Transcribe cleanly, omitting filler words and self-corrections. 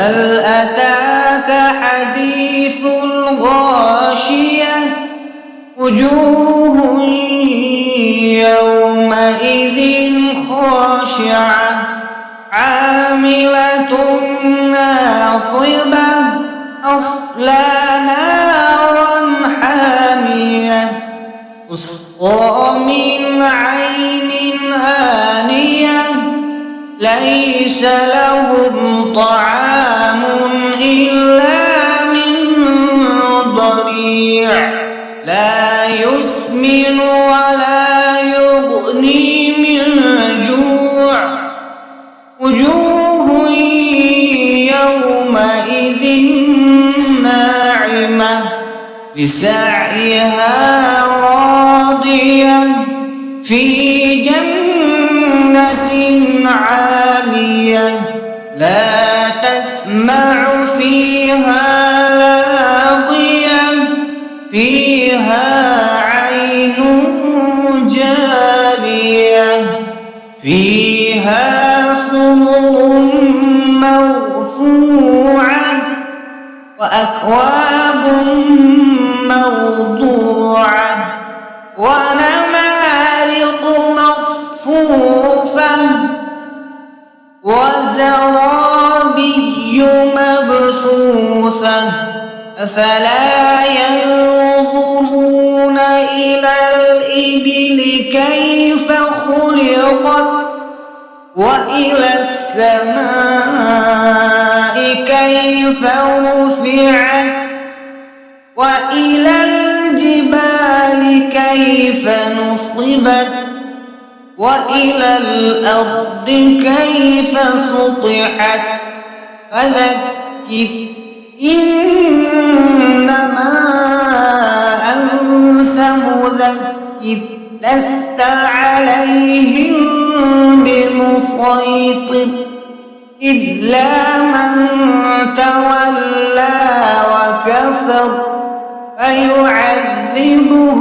هل أتاك حديث الغاشية وجوه يومئذ خاشعة عاملة ناصبة تصلى نارا حامية تسقى من عين آنية ليس لهم طعام إلا من ضريع لا يسمن ولا يغني من جوع وجوه يومئذ ناعمة لسعيها راضية في جنة عالية لا تسمع فيها لاغية فيها عين جارية فيها سرر مرفوعة وأكواب موضوعة ونمارق مصفوفة وزرابي مبثوثة أفلا ينظرون إلى الإبل كيف خلقت وإلى السماء كيف رفعت وإلى الجبال كيف نصبت وإلى الأرض كيف سطحت فذكر إنما أنت مذكر لست عليهم بمسيطر إلا من تولى وكفر فيعذبه